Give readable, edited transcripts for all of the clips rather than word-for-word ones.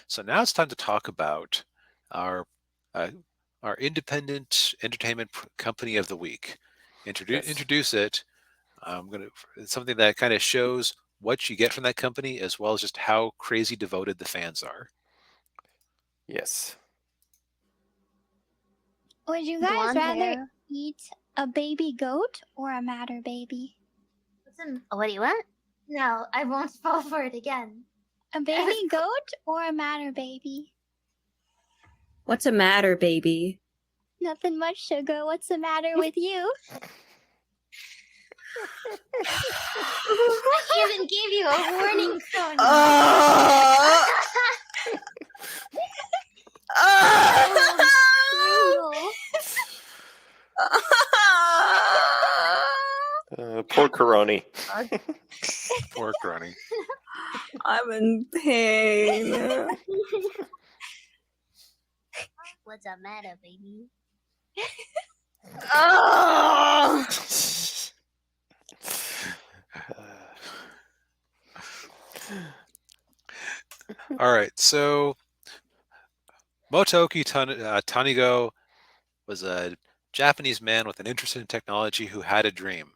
So now it's time to talk about our uh, our independent entertainment company of the week. Yes. Introduce it. I'm gonna It's something that kind of shows what you get from that company, as well as just how crazy devoted the fans are. Yes. Would you guys Blonde rather hair. eat a baby goat or a matter baby? Listen, what do you want? No, I won't fall for it again. A baby goat or a matter baby? What's the matter, baby? Nothing much, sugar. What's the matter with you? I even gave you a warning, Sonia. Poor Coroni. Poor Crony. I'm in pain. What's the matter, baby? All right, so Tanigo was a Japanese man with an interest in technology who had a dream.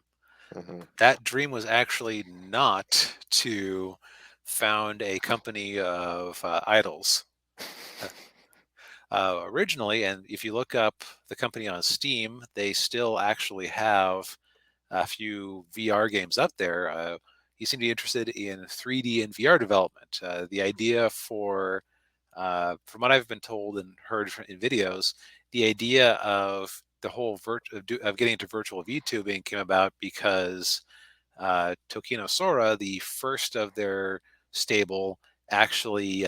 Mhm. That dream was actually not to found a company of idols. Originally, and if you look up the company on Steam, they still actually have a few VR games up there. He seemed to be interested in 3D and VR development. The idea from what I've been told and heard in videos, the idea of the whole of getting into virtual VTubing came about because Tokino Sora, the first of their stable, actually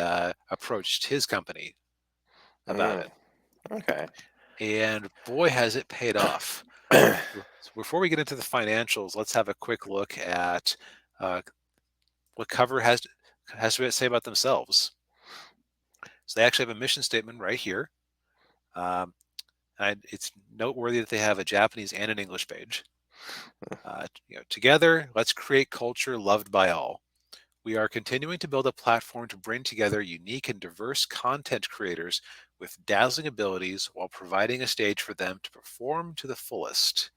approached his company about it. Okay. And boy, has it paid off. So before we get into the financials, let's have a quick look at uh, what Cover has to say about themselves. So they actually have a mission statement right here. And it's noteworthy that they have a Japanese and an English page. Together, let's create culture loved by all. We are continuing to build a platform to bring together unique and diverse content creators with dazzling abilities while providing a stage for them to perform to the fullest.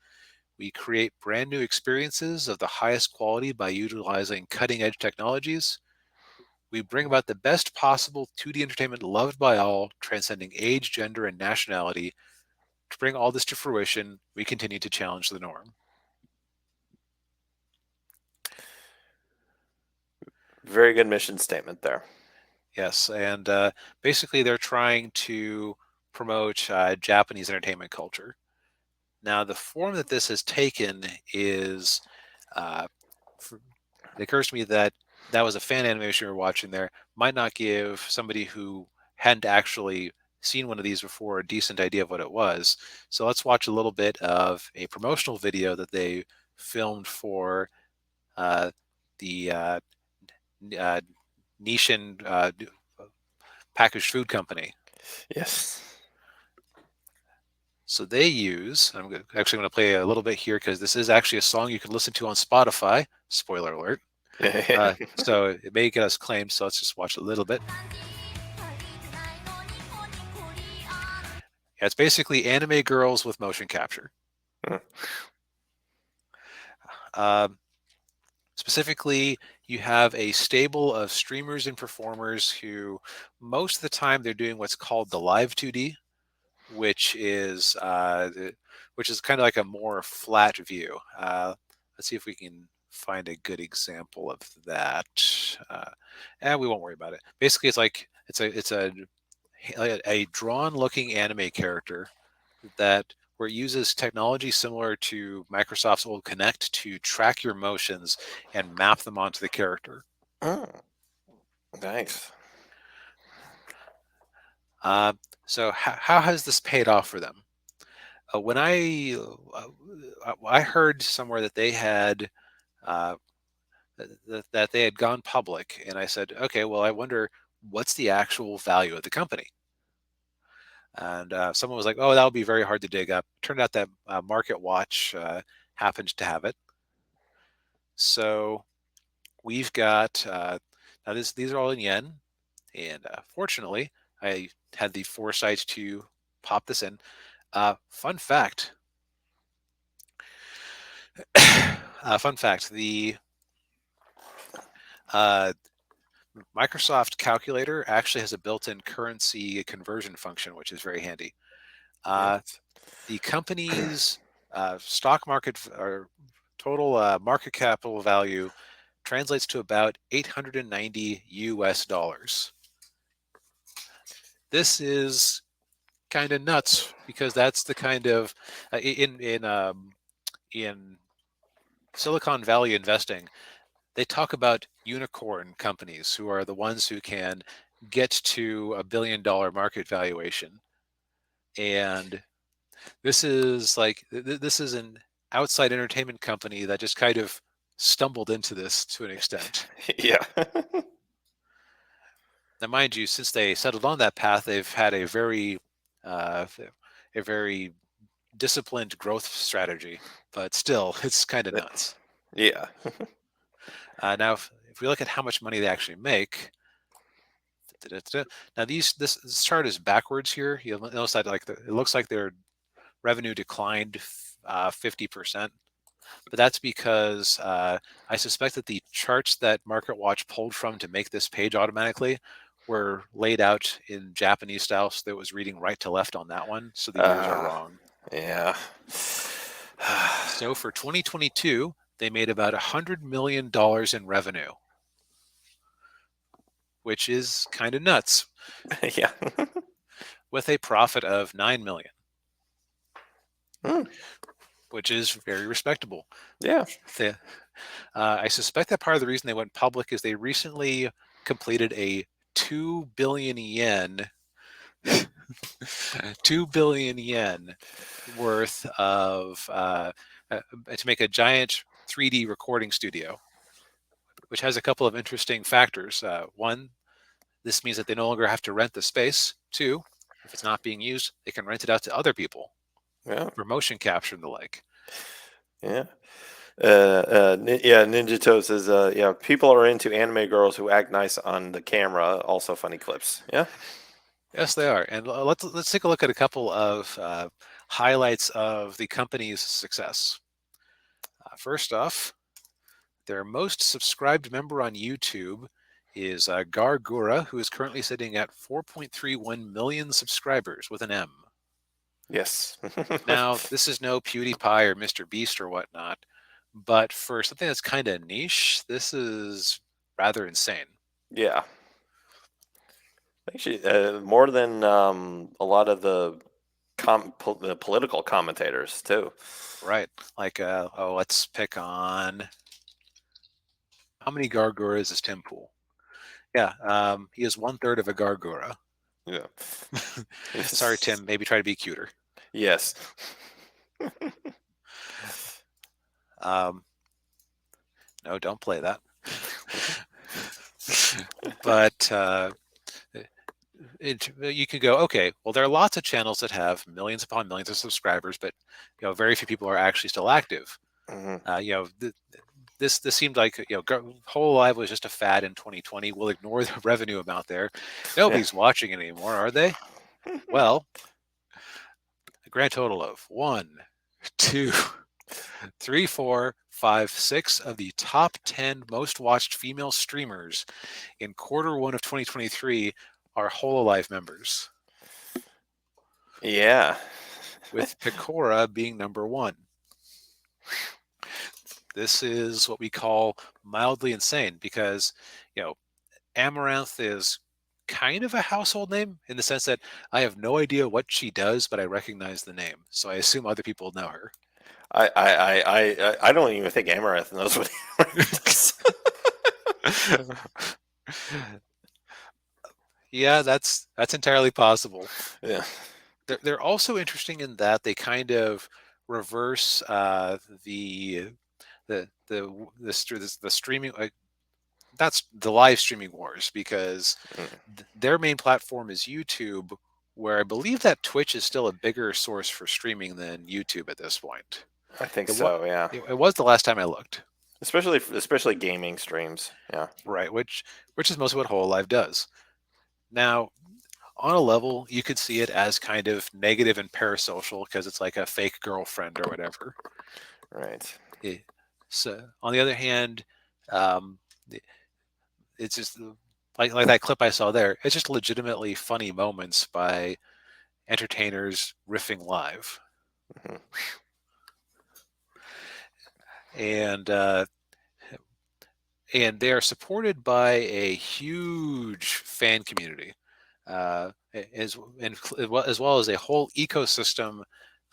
We create brand new experiences of the highest quality by utilizing cutting edge technologies. We bring about the best possible 2D entertainment loved by all, transcending age, gender, and nationality. To bring all this to fruition, we continue to challenge the norm. Very good mission statement there. Yes, and basically they're trying to promote Japanese entertainment culture. Now, the form that this has taken is, uh, it occurs to me that that was a fan animation we were watching there, might not give somebody who hadn't actually seen one of these before a decent idea of what it was. So let's watch a little bit of a promotional video that they filmed for uh, the uh, Nishin packaged food company. Yes. So they use, actually going to play a little bit here because this is actually a song you can listen to on Spotify. Spoiler alert. So it may get us claimed, so let's just watch a little bit. Yeah, it's basically anime girls with motion capture. Specifically, you have a stable of streamers and performers who most of the time they're doing what's called the live 2D, which is kind of like a more flat view. Let's see if we can find a good example of that. And we won't worry about it. Basically, it's a drawn looking anime character where it uses technology similar to Microsoft's old Kinect to track your motions and map them onto the character. Oh, nice. So how has this paid off for them? When I heard somewhere that they had uh, that they had gone public, and I said, okay, well, I wonder what's the actual value of the company. And someone was like, oh, that would be very hard to dig up. Turned out that Market Watch happened to have it. So we've got now these are all in yen, And fortunately, I had the foresight to pop this in. Fun fact. Fun fact: the Microsoft Calculator actually has a built-in currency conversion function, which is very handy. Yes. The company's stock market or total market capital value translates to about 890 US dollars. This is kind of nuts because that's the kind of in Silicon Valley investing, they talk about unicorn companies who are the ones who can get to $1 billion market valuation. And this is like this is an outside entertainment company that just kind of stumbled into this to an extent. Yeah. Now, mind you, since they settled on that path, they've had uh, a very disciplined growth strategy. But still, it's kind of nuts. Yeah. Now, if we look at how much money they actually make, now this chart is backwards here. You'll notice that it looks like their revenue declined 50%, but that's because I suspect that the charts that MarketWatch pulled from to make this page automatically were laid out in Japanese style, so that it was reading right to left on that one, so the years are wrong. Yeah. So for 2022, they made about $100 million in revenue, which is kind of nuts, Yeah. with a profit of $9 million, Hmm. which is very respectable. Yeah. I suspect that part of the reason they went public is they recently completed a 2 billion yen 2 billion yen worth of to make a giant 3D recording studio, which has a couple of interesting factors. One, this means that they no longer have to rent the space. Two, if it's not being used, they can rent it out to other people Yeah. for motion capture and the like. Yeah. Ninja Toad says, yeah, people are into anime girls who act nice on the camera. Also funny clips. Yeah. Yes, they are. And let's take a look at a couple of highlights of the company's success. First off, their most subscribed member on YouTube is Gargura, who is currently sitting at 4.31 million subscribers with an M. Yes. Now, this is no PewDiePie or Mr. Beast or whatnot, but for something that's kind of niche, this is rather insane. Yeah. Actually, more than a lot of the the political commentators too. Right. Like, let's pick on how many Garguras is Tim Pool? Yeah, he is 1/3 of a Gargura. Yeah. Sorry, Tim. Maybe try to be cuter. Yes. No, don't play that. But you could go, okay, well, there are lots of channels that have millions upon millions of subscribers, but very few people are actually still active. Mm-hmm. This seemed like Hololive was just a fad in 2020. We'll ignore the revenue amount there. Nobody's watching it anymore, are they? Well, a grand total of 1, 2, 3, 4, 5, 6 of the top 10 most watched female streamers in Q1 of 2023 are Hololive members, Yeah. with Picora being number 1. This is what we call mildly insane because, Amaranth is kind of a household name in the sense that I have no idea what she does, but I recognize the name. So I assume other people know her. I don't even think Amaranth knows what Amaranth does. Yeah, that's entirely possible. Yeah. They're also interesting in that they kind of reverse the streaming. That's the live streaming wars because their main platform is YouTube, where I believe that Twitch is still a bigger source for streaming than YouTube at this point. I think so. Yeah. It was the last time I looked. Especially gaming streams. Yeah. Right, which is mostly what Hololive does. Now, on a level, you could see it as kind of negative and parasocial because it's like a fake girlfriend or whatever. Right. So, on the other hand, um, it's just like that clip I saw there. It's just legitimately funny moments by entertainers riffing live, Mhm. and they are supported by a huge fan community, as well as a whole ecosystem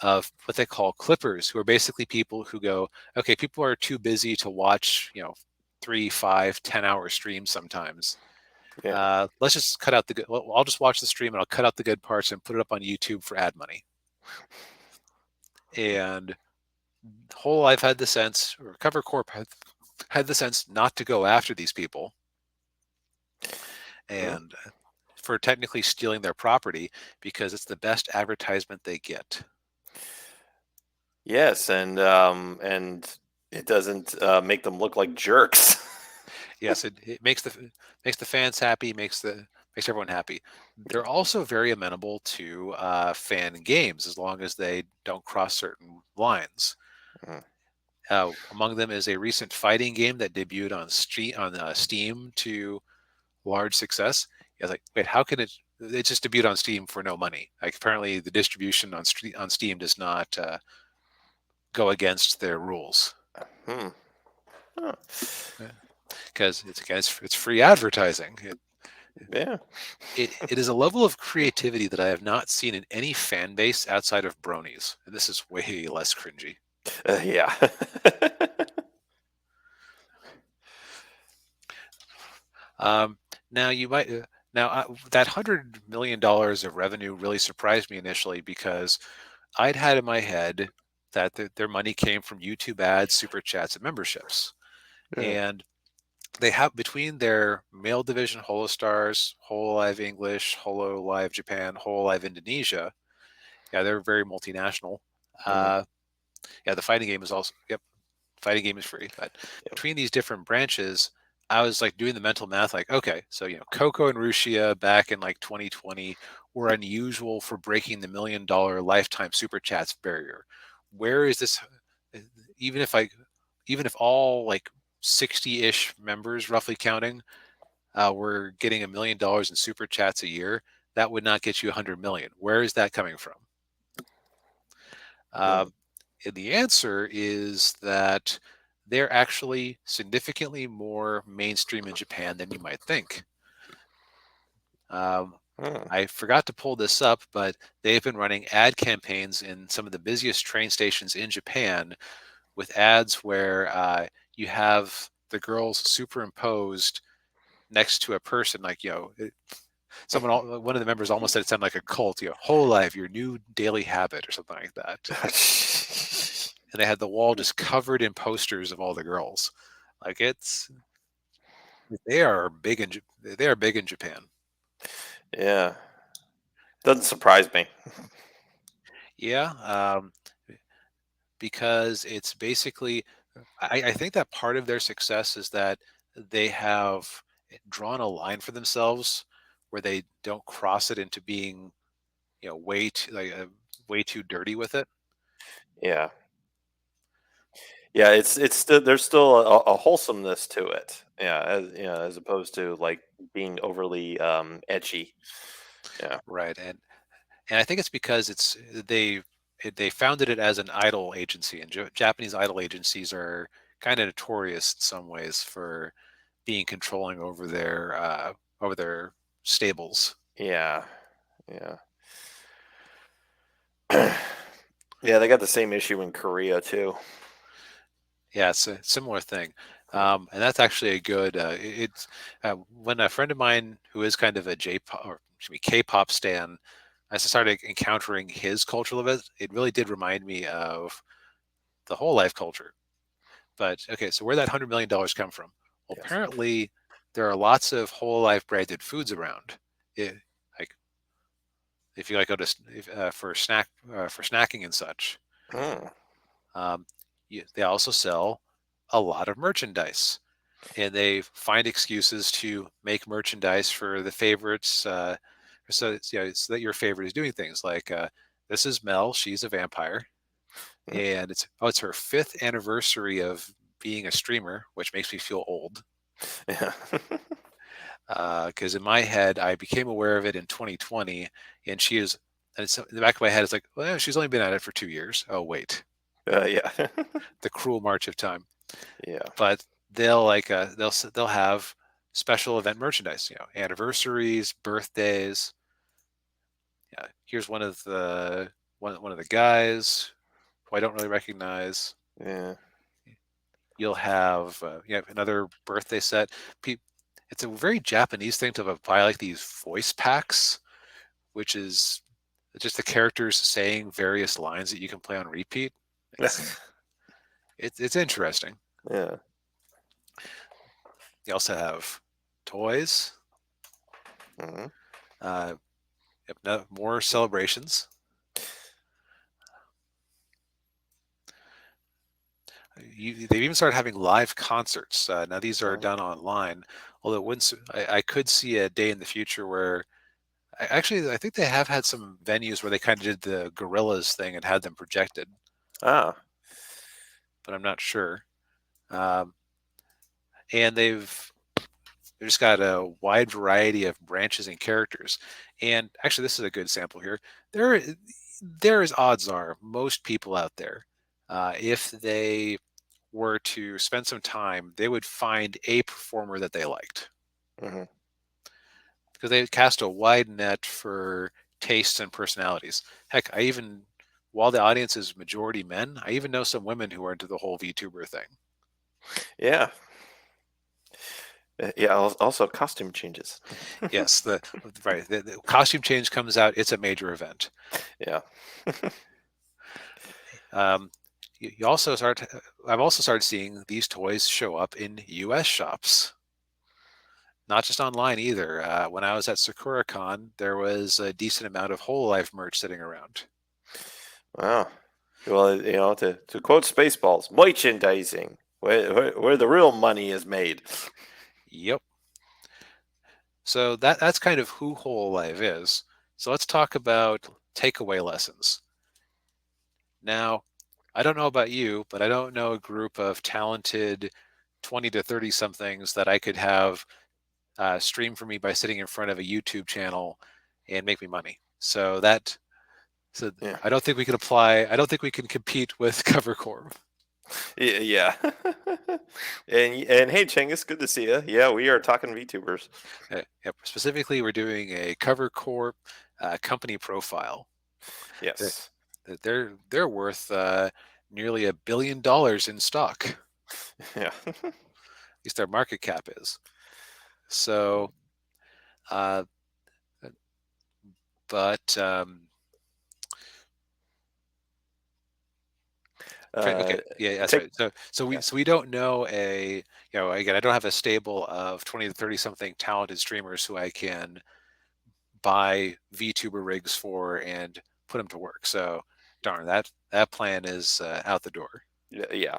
of what they call clippers, who are basically people who go, okay, people are too busy to watch, 3, 5, 10-hour streams sometimes. Yeah. Let's just cut out the good. Well, I'll just watch the stream and I'll cut out the good parts and put it up on YouTube for ad money. And whole I've had the sense, or Cover Corp had the sense not to go after these people, and for technically stealing their property because it's the best advertisement they get. Yes, and it doesn't make them look like jerks. Yes, it makes the fans happy, makes everyone happy. They're also very amenable to fan games as long as they don't cross certain lines. Mhm. Among them is a recent fighting game that debuted on Steam to large success. I was like, wait, how can it? It just debuted on Steam for no money. Like apparently, the distribution on Steam does not go against their rules Hmm. Huh. because it's free advertising. Yeah. It is a level of creativity that I have not seen in any fan base outside of Bronies, and this is way less cringy. Yeah. Now you might that $100 million of revenue really surprised me initially because I'd had in my head that their money came from YouTube ads, super chats, and memberships, Yeah. and they have between their male division Holostars, Hololive English, Hololive Japan, Hololive Indonesia. Yeah, they're very multinational. Uh, yeah, the fighting game is also fighting game is free. But Yep. between these different branches, I was like doing the mental math, like, okay, so Coco and Rushia back in like 2020 were unusual for breaking the $1 million lifetime super chats barrier. Where is this? Even if I, even if all like 60-ish members, roughly counting, were getting $1 million in super chats a year, that would not get you 100 million. Where is that coming from? And the answer is that they're actually significantly more mainstream in Japan than you might think. I forgot to pull this up, but they've been running ad campaigns in some of the busiest train stations in Japan with ads where you have the girls superimposed next to a person, like, one of the members almost said it sounded like a cult, whole life, your new daily habit, or something like that. And they had the wall just covered in posters of all the girls. Like they are big in Japan. Yeah. Doesn't surprise me. Yeah, because it's basically, I think that part of their success is that they have drawn a line for themselves where they don't cross it into being, way too dirty with it. Yeah. Yeah, it's still there's still a wholesomeness to it. Yeah, as opposed to like being overly edgy. Yeah. Right. And I think it's because they founded it as an idol agency, and Japanese idol agencies are kind of notorious in some ways for being controlling over their stables. Yeah. Yeah. Yeah, they got the same issue in Korea too. Yeah, it's a similar thing, and that's actually a good. It's when a friend of mine who is kind of a J-pop or excuse me K-pop stan, I started encountering his cultural events. It really did remind me of the whole life culture. But okay, so where that $100 million come from? Well, Yes. apparently there are lots of whole life branded foods around. Like if you like go to for snacking and such, Mm. they also sell a lot of merchandise. and they find excuses to make merchandise for the favorites. So so that your favorite is doing things like this is Mel, she's a vampire, and it's her 5th anniversary of being a streamer, which makes me feel old. Yeah. Because in my head, I became aware of it in 2020, and she is. And it's, in the back of my head, it's like, well, she's only been at it for 2 years. Oh wait, Yeah. the cruel march of time. Yeah. But they'll they'll have special event merchandise, anniversaries, birthdays. Yeah, here's one of the guys who I don't really recognize. Yeah. You'll have another birthday set. It's a very Japanese thing to buy like these voice packs, which is just the characters saying various lines that you can play on repeat. It's interesting. Yeah. You also have toys. Hmm. More celebrations. They've even started having live concerts. Now these are done online, although I could see a day in the future where I think they have had some venues where they kind of did the Gorillas thing and had them projected, Ah. but I'm not sure. And they've just got a wide variety of branches and characters. And actually, this is a good sample here. There is odds are most people out there, if they were to spend some time, they would find a performer that they liked. Hmm. Because they cast a wide net for tastes and personalities. Heck, while the audience is majority men, I even know some women who are into the whole VTuber thing. Yeah. Yeah. Also, costume changes. Yes, the costume change comes out. It's a major event. Yeah. I've also started seeing these toys show up in U.S. shops, not just online either. When I was at SakuraCon, there was a decent amount of Hololive merch sitting around. Wow. Well, to quote Spaceballs, merchandising, where the real money is made. Yep. So that's kind of who Hololive is. So let's talk about takeaway lessons. Now, I don't know about you, but I don't know a group of talented 20 to 30 somethings that I could have stream for me by sitting in front of a YouTube channel and make me money. Yeah. I don't think we can apply. I don't think we can compete with CoverCorp. Yeah. and hey, Cheng, it's good to see you. Yeah, we are talking VTubers. Yep. Specifically, we're doing a CoverCorp company profile. Yes. They're worth nearly $1 billion in stock. Yeah. At least their market cap is. So, but okay, yeah, that's right. So we don't know again, I don't have a stable of 20 to 30 something talented streamers who I can buy VTuber rigs for and put them to work. So darn, that plan is out the door. Yeah.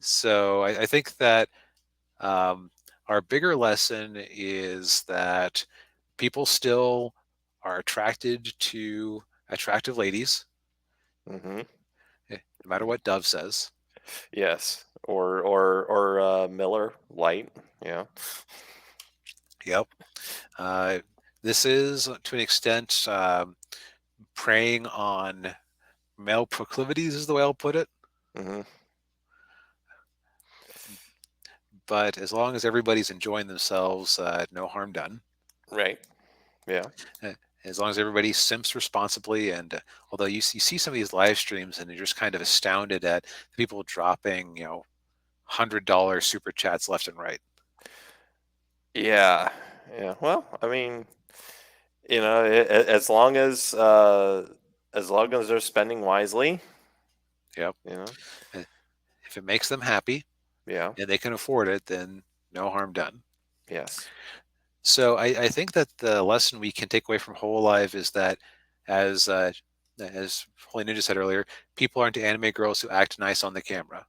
So I think that our bigger lesson is that people still are attracted to attractive ladies, Hmm. no matter what Dove says. Yes. Or Miller Light. Yeah. Yep. This is, to an extent, preying on male proclivities, is the way I'll put it. Hmm. But as long as everybody's enjoying themselves, no harm done. Right. Yeah. As long as everybody simps responsibly, and although you see some of these live streams and you're just kind of astounded at people dropping, $100 super chats left and right. Yeah. Yeah. Well, I mean, as long as they're spending wisely. Yep. If it makes them happy, Yeah. and they can afford it, then no harm done. Yes. So I think that the lesson we can take away from Hololive is that, as Holy Ninja said earlier, people aren't anime girls who act nice on the camera.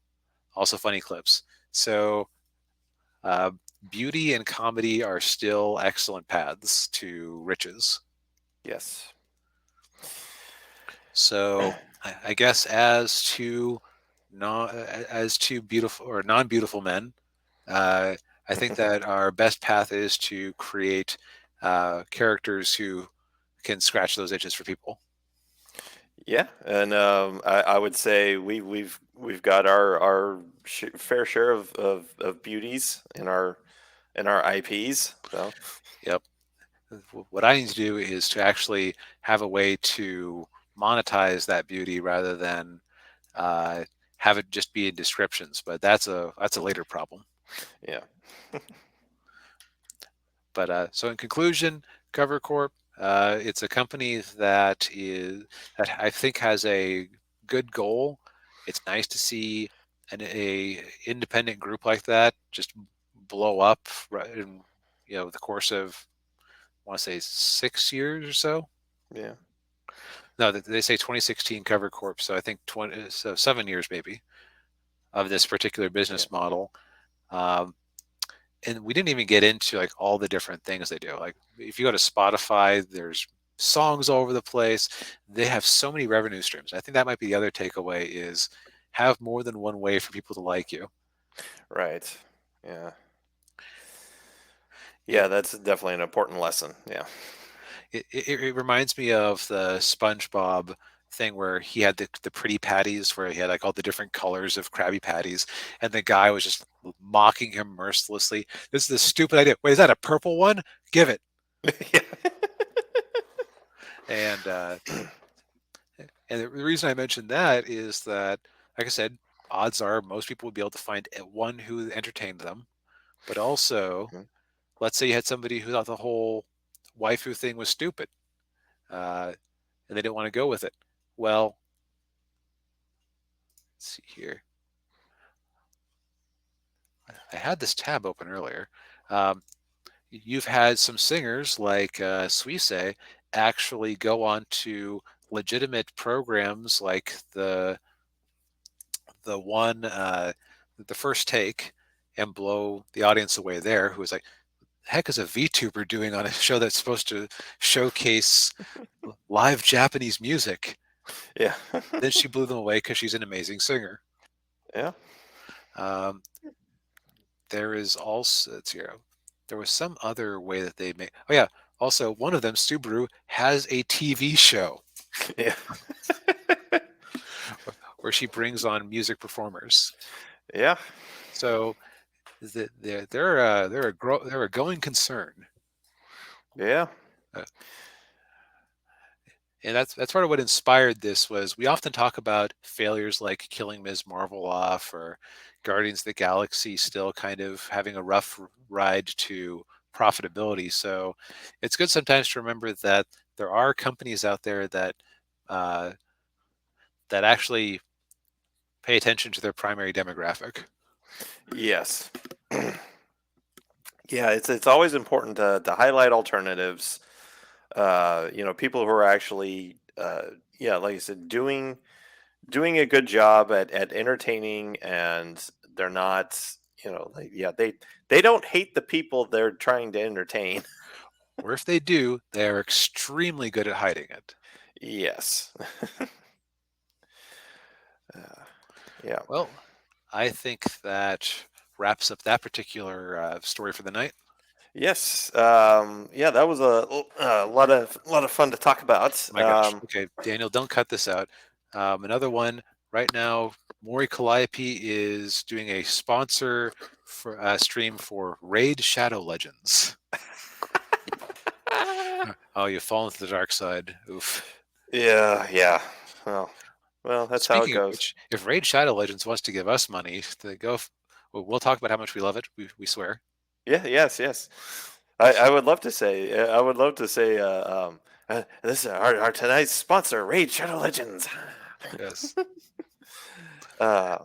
also funny clips. So uh, beauty and comedy are still excellent paths to riches. Yes. So I guess as to beautiful or non-beautiful men, uh, I think that our best path is to create characters who can scratch those itches for people. Yeah, and I would say we've got our fair share of beauties in our IPs. So Yep. What I need to do is to actually have a way to monetize that beauty rather than uh, have it just be in descriptions. But that's a later problem. yeah, But so in conclusion, Cover Corp, it's a company that I think has a good goal. It's nice to see a independent group like that just blow up in the course of I want to say 6 years or so. yeah, No, they say 2016 Cover Corp, so I think 7 years maybe of this particular yeah, business model. Um, and we didn't even get into like all the different things they do. Like if you go to Spotify, there's songs all over the place. They have so many revenue streams. I think that might be the other takeaway is have more than one way for people to like you. right, yeah, It yeah. That's definitely an important lesson. Yeah, it reminds me of the SpongeBob thing where he had the pretty patties where he had like all the different colors of Krabby Patties, and the guy was just mocking him mercilessly. This is a stupid idea. Wait, is that a purple one? Give it. yeah, And and the reason I mentioned that is that, like I said, odds are most people would be able to find one who entertained them. But also, Mhm. let's say you had somebody who thought the whole waifu thing was stupid, uh, and they didn't want to go with it. Well, let's see here. I had this tab open earlier. Um, you've had some singers like Suisse actually go on to legitimate programs like the one the first take and blow the audience away there who was like heck is a VTuber doing on a show that's supposed to showcase live Japanese music. yeah, Then she blew them away because she's an amazing singer. yeah. um, there is also there was some other way that they made oh yeah also one of them Subaru has a TV show Yeah. where she brings on music performers. Yeah. So they're a going concern. Yeah. Uh, and that's part of what inspired this was we often talk about failures like killing Ms. Marvel off or Guardians of the Galaxy still kind of having a rough ride to profitability. So it's good sometimes to remember that there are companies out there uh, that actually pay attention to their primary demographic. Yes. Yeah, it's always important to highlight alternatives. People who are actually yeah, like I said, doing a good job at entertaining, and they're not, like, yeah, they don't hate the people they're trying to entertain. Or if they do, they are extremely good at hiding it. Yes. uh, yeah. Well, I think that wraps up that particular story for the night. Yes. Yeah, that was a lot of fun to talk about. Oh my gosh. Okay, Daniel, don't cut this out. Another one right now. Maury Calliope is doing a sponsor for stream for Raid Shadow Legends. Oh, you've fallen to the dark side. Oof. Yeah. Yeah. Well, that's how it Speaking of goes. which, if Raid Shadow Legends wants to give us money to go, we'll talk about how much we love it. We swear. Yeah. Yes. Yes. I would love to say. I would love to say. This is our tonight's sponsor, Raid Shadow Legends. Yes. Uh,